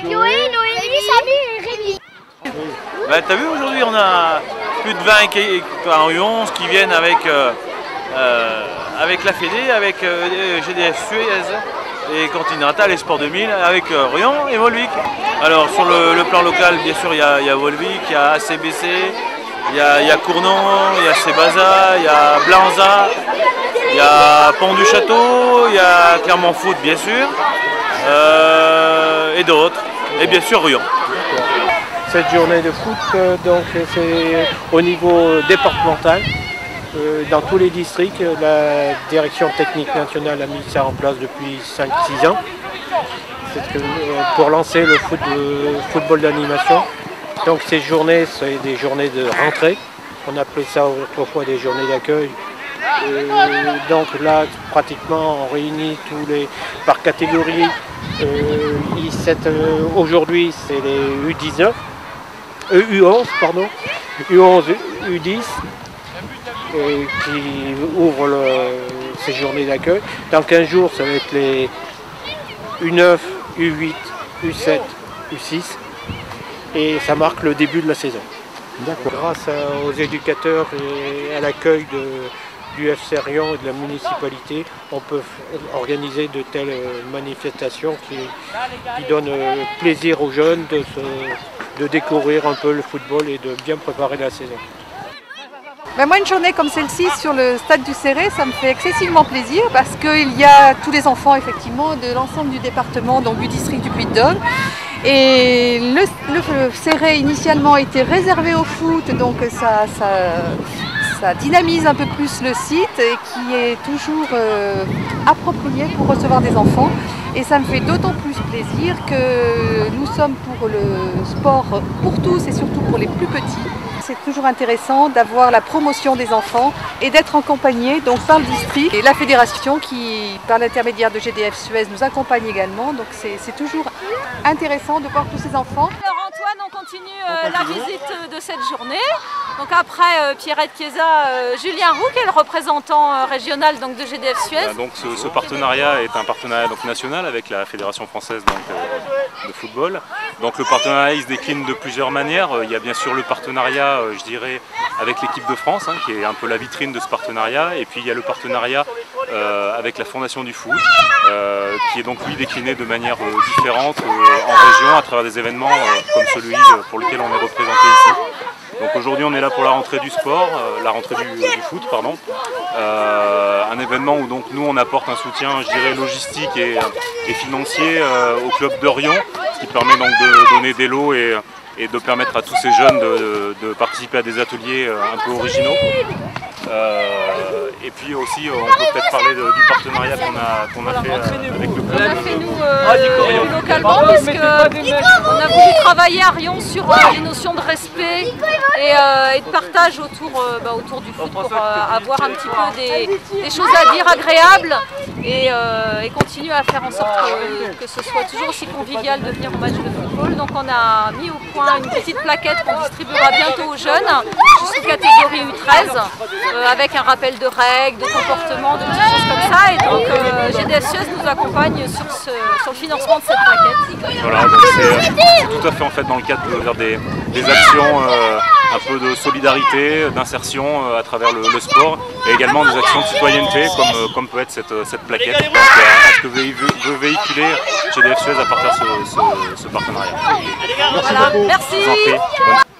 Noé, Noémie, Samy et Rémi. Bah, t'as vu, aujourd'hui on a plus de 20 U11 qui viennent avec la Fédé, avec GDF Suez et Continental et Sport 2000, avec Rion et Volvic. Alors sur le plan local, bien sûr, il y a Volvic, il y a ACBC, il y a Cournon, il y a Sébaza, il y a Blanza, il y a Pont du Château, il y a Clermont Foot, bien sûr, et d'autres, et bien sûr Rion. Cette journée de foot, donc c'est au niveau départemental. Dans tous les districts, la direction technique nationale a mis ça en place depuis 5-6 ans. Pour lancer le football d'animation. Donc ces journées, c'est des journées de rentrée. On appelait ça autrefois des journées d'accueil. Donc là, pratiquement, on réunit tous les par catégorie. Aujourd'hui, c'est les U19. U11, pardon, U11, U10, qui ouvrent ces journées d'accueil. Dans 15 jours, ça va être les U9, U8, U7, U6, et ça marque le début de la saison. Grâce aux éducateurs et à l'accueil du FC Rion et de la municipalité, on peut organiser de telles manifestations qui donnent plaisir aux jeunes de découvrir un peu le football et de bien préparer la saison. Ben moi, une journée comme celle-ci sur le stade du Céré, ça me fait excessivement plaisir parce qu'il y a tous les enfants effectivement de l'ensemble du département, donc du district du Puy-de-Dôme. Et le Céré initialement était réservé au foot, donc ça dynamise un peu plus le site et qui est toujours approprié pour recevoir des enfants. Et ça me fait d'autant plus plaisir que nous sommes pour le sport pour tous et surtout pour les plus petits. C'est toujours intéressant d'avoir la promotion des enfants et d'être accompagné donc par le district et la fédération qui, par l'intermédiaire de GDF Suez, nous accompagne également. Donc c'est toujours intéressant de voir tous ces enfants. Alors Antoine, on continue la visite de cette journée. Donc après Pierrette Chiesa, Julien Roux, qui est le représentant régional donc, de GDF Suez. Donc ce partenariat est un partenariat donc, national avec la Fédération française donc, de football. Donc le partenariat il se décline de plusieurs manières. Il y a bien sûr le partenariat, je dirais, avec l'équipe de France, hein, qui est un peu la vitrine de ce partenariat. Et puis il y a le partenariat avec la Fondation du foot, qui est donc lui décliné de manière différente en région à travers des événements comme celui pour lequel on est représenté ici. Donc aujourd'hui on est là pour la rentrée du sport, la rentrée du foot, pardon. Un événement où donc nous on apporte un soutien, je dirais, logistique et financier au club de Rion, ce qui permet donc de donner des lots et de permettre à tous ces jeunes de participer à des ateliers un peu originaux. Et puis aussi, on peut peut-être parler du partenariat qu'on a fait avec le club. On a fait nous localement puisqu'on a voulu travailler à Rion sur les notions de respect et de partage autour du foot pour avoir un petit peu des choses à dire agréables et continuer à faire en sorte que ce soit toujours aussi convivial de venir au match de football. Donc on a mis au point une petite plaquette qu'on distribuera bientôt aux jeunes jusqu'aux catégories U13 avec un rappel de règles, de comportement, de petites choses comme ça. Et donc GDF Suez nous accompagne sur le financement de cette plaquette. Voilà, donc c'est tout à fait en fait dans le cadre de faire des actions un peu de solidarité, d'insertion à travers le sport et également des actions de citoyenneté comme peut être cette plaquette. Donc, ce que veut véhiculer GDF Suez à partir de ce partenariat. Voilà, merci. Je vous en prie.